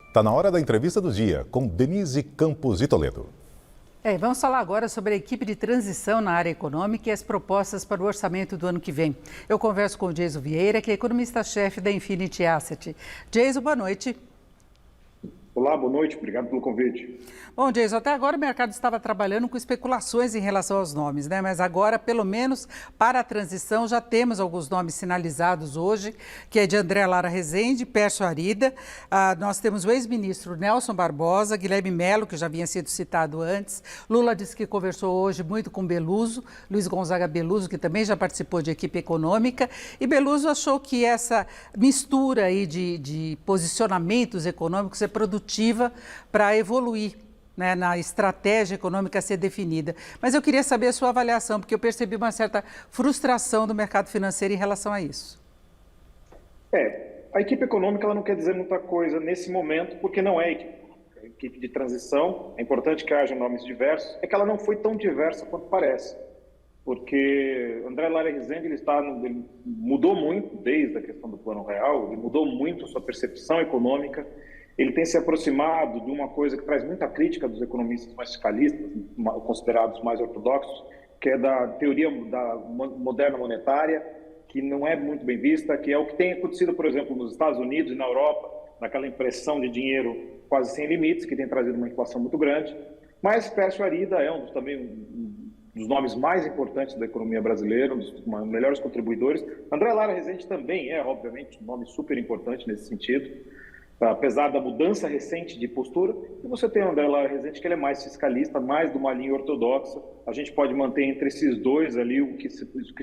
Está na hora da entrevista do dia com Denise Campos de Toledo. Vamos falar agora sobre a equipe de transição na área econômica e as propostas para o orçamento do ano que vem. Eu converso com o Geiso Vieira, que é economista-chefe da Infinity Asset. Geiso, boa noite. Olá, boa noite. Obrigado pelo convite. Bom, Geiso, até agora o mercado estava trabalhando com especulações em relação aos nomes, né? Mas agora, pelo menos para a transição, já temos alguns nomes sinalizados hoje, que é de André Lara Rezende, Pércio Arida. Nós temos o ex-ministro Nelson Barbosa, Guilherme Melo, que já havia sido citado antes. Lula disse que conversou hoje muito com Beluso, Luiz Gonzaga Beluso, que também já participou de equipe econômica. E Beluso achou que essa mistura aí de posicionamentos econômicos é produtiva para evoluir, né, na estratégia econômica a ser definida. Mas eu queria saber a sua avaliação, porque eu percebi uma certa frustração do mercado financeiro em relação a isso. A equipe econômica ela não quer dizer muita coisa nesse momento, porque não é equipe de transição. É importante que haja nomes diversos, é que ela não foi tão diversa quanto parece. Porque André Lara Rezende ele mudou muito desde a questão do Plano Real, ele mudou muito a sua percepção econômica. Ele tem se aproximado de uma coisa que traz muita crítica dos economistas mais fiscalistas, considerados mais ortodoxos, que é da teoria da moderna monetária, que não é muito bem vista, que é o que tem acontecido, por exemplo, nos Estados Unidos e na Europa, naquela impressão de dinheiro quase sem limites, que tem trazido uma inflação muito grande. Mas Pércio Arida é também um dos nomes mais importantes da economia brasileira, um dos melhores contribuidores. André Lara Rezende também é, obviamente, um nome super importante nesse sentido, apesar da mudança recente de postura. E você tem o André Lara Rezende, que ele é mais fiscalista, mais de uma linha ortodoxa. A gente pode manter entre esses dois ali o que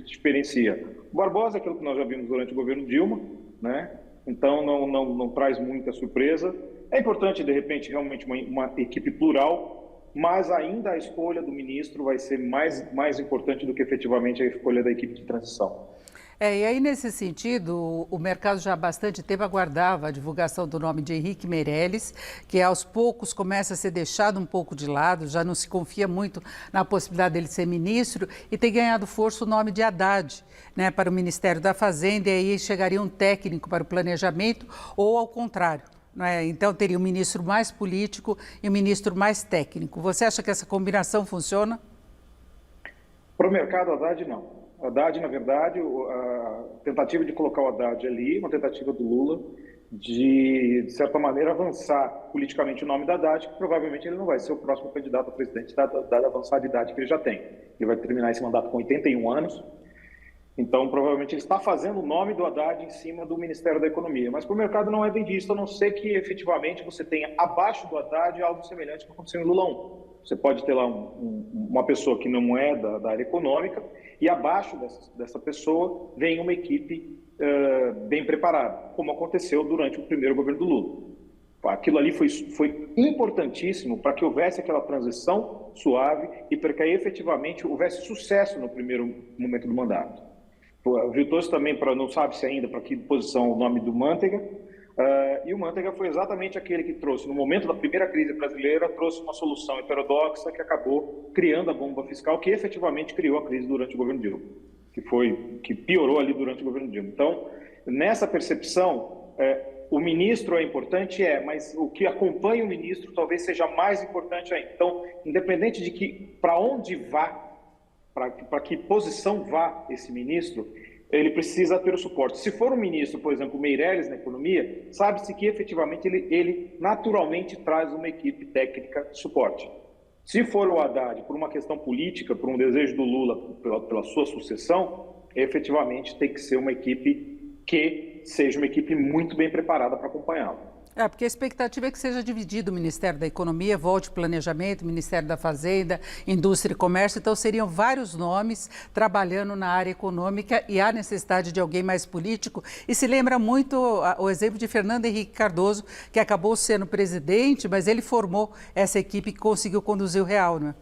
diferencia. O Barbosa é aquilo que nós já vimos durante o governo Dilma, né? Então não traz muita surpresa. É importante, de repente, realmente uma equipe plural, mas ainda a escolha do ministro vai ser mais importante do que efetivamente a escolha da equipe de transição. E aí, nesse sentido, o mercado já há bastante tempo aguardava a divulgação do nome de Henrique Meirelles, que aos poucos começa a ser deixado um pouco de lado, já não se confia muito na possibilidade dele ser ministro, e tem ganhado força o nome de Haddad, né, para o Ministério da Fazenda, e aí chegaria um técnico para o planejamento, ou ao contrário, né? Então teria um ministro mais político e um ministro mais técnico. Você acha que essa combinação funciona? Para o mercado, Haddad não. Haddad, na verdade, a tentativa de colocar o Haddad ali, uma tentativa do Lula de certa maneira, avançar politicamente o nome da Haddad, que provavelmente ele não vai ser o próximo candidato a presidente, dada a avançada idade que ele já tem. Ele vai terminar esse mandato com 81 anos, então provavelmente ele está fazendo o nome do Haddad em cima do Ministério da Economia. Mas para o mercado não é bem visto, a não ser que efetivamente você tenha abaixo do Haddad algo semelhante ao que aconteceu em Lula 1. Você pode ter lá uma pessoa que não é da área econômica e abaixo dessa pessoa vem uma equipe bem preparada, como aconteceu durante o primeiro governo do Lula. Aquilo ali foi importantíssimo para que houvesse aquela transição suave e para que efetivamente houvesse sucesso no primeiro momento do mandato. Viu-se também, não sabe-se ainda para que posição o nome do Manteiga, e o Manteiga foi exatamente aquele que trouxe, no momento da primeira crise brasileira, trouxe uma solução heterodoxa que acabou criando a bomba fiscal, que efetivamente criou a crise durante o governo Dilma, que piorou ali durante o governo Dilma. Então, nessa percepção, o ministro é importante, mas o que acompanha o ministro talvez seja mais importante ainda. Então, independente de para onde vá, para que posição vá esse ministro, ele precisa ter o suporte. Se for um ministro, por exemplo, Meirelles na economia, sabe-se que efetivamente ele naturalmente traz uma equipe técnica de suporte. Se for o Haddad, por uma questão política, por um desejo do Lula pela sua sucessão, efetivamente tem que ser uma equipe que seja uma equipe muito bem preparada para acompanhá-lo. Porque a expectativa é que seja dividido o Ministério da Economia, volte o Planejamento, o Ministério da Fazenda, Indústria e Comércio. Então, seriam vários nomes trabalhando na área econômica e há necessidade de alguém mais político. E se lembra muito o exemplo de Fernando Henrique Cardoso, que acabou sendo presidente, mas ele formou essa equipe que conseguiu conduzir o real, não é?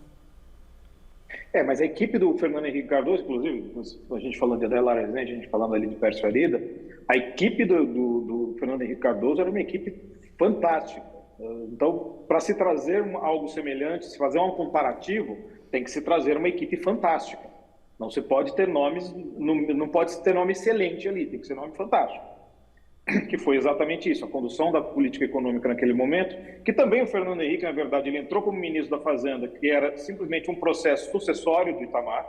Mas a equipe do Fernando Henrique Cardoso, inclusive, a gente falando de André Lara Rezende, a gente falando ali de Pércio Arida, a equipe do Fernando Henrique Cardoso era uma equipe fantástica. Então, para se trazer algo semelhante, se fazer um comparativo, tem que se trazer uma equipe fantástica. Não se pode ter nomes, não pode ter nome excelente ali, tem que ser nome fantástico. que foi exatamente isso, a condução da política econômica naquele momento, que também o Fernando Henrique, na verdade, ele entrou como ministro da Fazenda, que era simplesmente um processo sucessório do Itamar,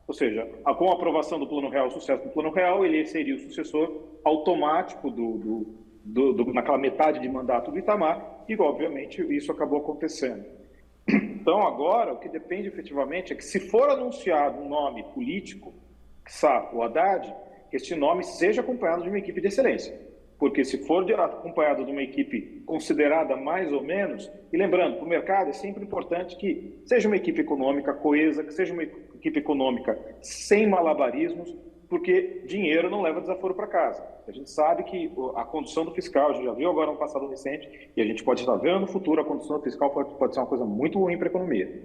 ou seja, com a aprovação do Plano Real, o sucesso do Plano Real, ele seria o sucessor automático naquela metade de mandato do Itamar, e, obviamente, isso acabou acontecendo. Então, agora, o que depende efetivamente é que, se for anunciado um nome político, o Haddad, que este nome seja acompanhado de uma equipe de excelência. Porque se for acompanhado de uma equipe considerada mais ou menos, e lembrando, para o mercado é sempre importante que seja uma equipe econômica coesa, que seja uma equipe econômica sem malabarismos, porque dinheiro não leva desaforo para casa. A gente sabe que a condução do fiscal, a gente já viu agora no passado recente, e a gente pode estar vendo no futuro, a condução do fiscal pode ser uma coisa muito ruim para a economia.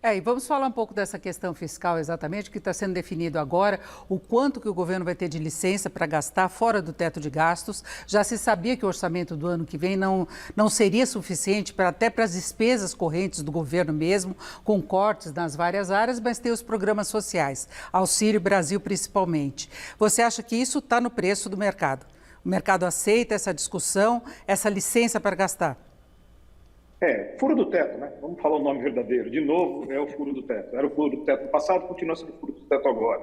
E vamos falar um pouco dessa questão fiscal exatamente, que está sendo definido agora, o quanto que o governo vai ter de licença para gastar fora do teto de gastos. Já se sabia que o orçamento do ano que vem não seria suficiente até para as despesas correntes do governo mesmo, com cortes nas várias áreas, mas tem os programas sociais, Auxílio Brasil principalmente. Você acha que isso está no preço do mercado? O mercado aceita essa discussão, essa licença para gastar? Furo do teto, né? Vamos falar o nome verdadeiro. De novo, é o furo do teto. Era o furo do teto no passado, continua sendo o furo do teto agora.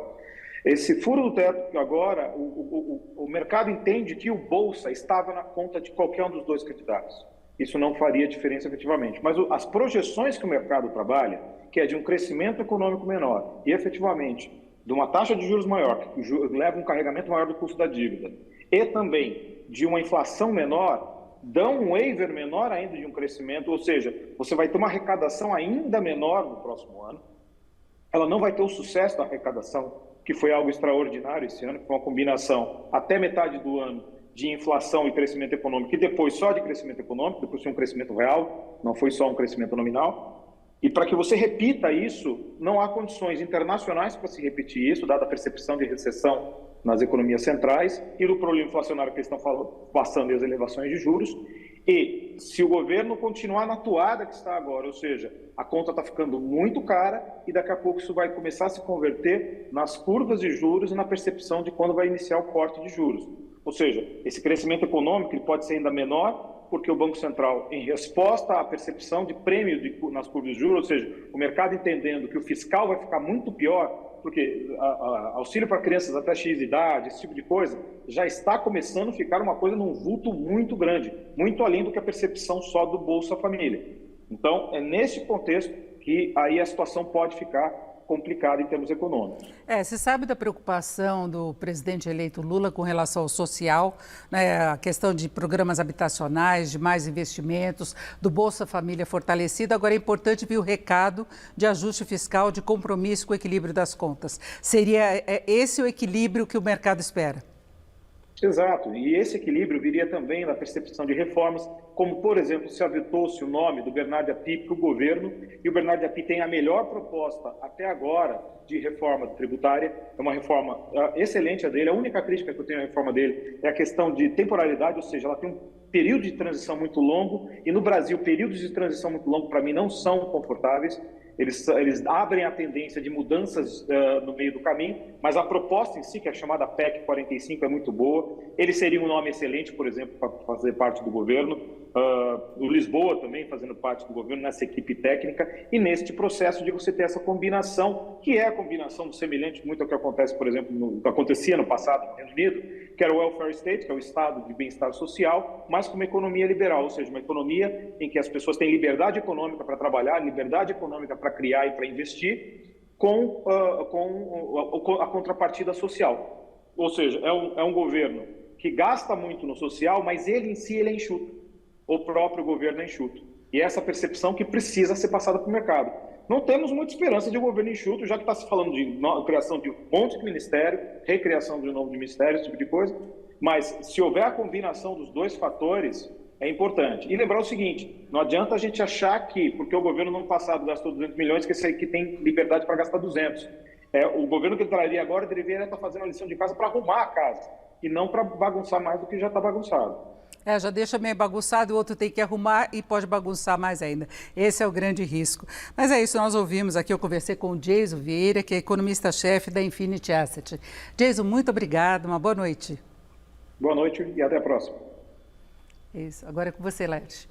Esse furo do teto, que agora o mercado entende que o Bolsa estava na conta de qualquer um dos dois candidatos. Isso não faria diferença efetivamente. Mas as projeções que o mercado trabalha, que é de um crescimento econômico menor e efetivamente de uma taxa de juros maior, que leva um carregamento maior do custo da dívida, e também de uma inflação menor, dão um waiver menor ainda de um crescimento, ou seja, você vai ter uma arrecadação ainda menor no próximo ano. Ela não vai ter o sucesso da arrecadação, que foi algo extraordinário esse ano, que foi uma combinação até metade do ano de inflação e crescimento econômico, e depois só de crescimento econômico, depois foi um crescimento real, não foi só um crescimento nominal. E para que você repita isso, não há condições internacionais para se repetir isso, dada a percepção de recessão nas economias centrais e do problema inflacionário que eles estão passando e as elevações de juros. E se o governo continuar na toada que está agora, ou seja, a conta está ficando muito cara e daqui a pouco isso vai começar a se converter nas curvas de juros e na percepção de quando vai iniciar o corte de juros. Ou seja, esse crescimento econômico ele pode ser ainda menor, porque o Banco Central, em resposta à percepção de prêmio nas curvas de juros, ou seja, o mercado entendendo que o fiscal vai ficar muito pior, porque auxílio para crianças até X idade, esse tipo de coisa, já está começando a ficar uma coisa num vulto muito grande, muito além do que a percepção só do Bolsa Família. Então, é nesse contexto que aí a situação pode ficar complicada em termos econômicos. Você sabe da preocupação do presidente eleito Lula com relação ao social, né, a questão de programas habitacionais, de mais investimentos, do Bolsa Família fortalecido. Agora é importante vir o recado de ajuste fiscal, de compromisso com o equilíbrio das contas. Seria esse o equilíbrio que o mercado espera? Exato, e esse equilíbrio viria também na percepção de reformas, como, por exemplo, se aventou-se o nome do Bernard Api para o governo, e o Bernard Api tem a melhor proposta até agora de reforma tributária, é uma reforma excelente a dele. A única crítica que eu tenho à reforma dele é a questão de temporalidade, ou seja, ela tem um período de transição muito longo, e no Brasil, períodos de transição muito longos, para mim, não são confortáveis. Eles abrem a tendência de mudanças no meio do caminho, mas a proposta em si, que é chamada PEC 45, é muito boa. Ele seria um nome excelente, por exemplo, para fazer parte do governo. O Lisboa também fazendo parte do governo nessa equipe técnica e neste processo de você ter essa combinação, que é a combinação semelhante muito ao que acontece, por exemplo, acontecia no passado no Reino Unido, que era o welfare state, que é o estado de bem-estar social, mas com uma economia liberal, ou seja, uma economia em que as pessoas têm liberdade econômica para trabalhar, liberdade econômica para criar e para investir, com a contrapartida social. Ou seja, é um governo que gasta muito no social, mas ele em si ele é enxuto. O próprio governo é enxuto. E essa percepção que precisa ser passada para o mercado. Não temos muita esperança de um governo enxuto, já que está se falando de criação de um monte de ministério, recriação de um novo ministério, esse tipo de coisa. Mas se houver a combinação dos dois fatores, é importante. E lembrar o seguinte, não adianta a gente achar que, porque o governo no ano passado gastou 200 milhões, que esse aqui tem liberdade para gastar 200. O governo que entraria agora deveria estar fazendo a lição de casa para arrumar a casa, e não para bagunçar mais do que já está bagunçado. Já deixa meio bagunçado, o outro tem que arrumar e pode bagunçar mais ainda. Esse é o grande risco. Mas é isso, nós ouvimos aqui, eu conversei com o Jason Vieira, que é economista-chefe da Infinity Asset. Jason, muito obrigado, uma boa noite. Boa noite e até a próxima. Isso. Agora é com você, Leti.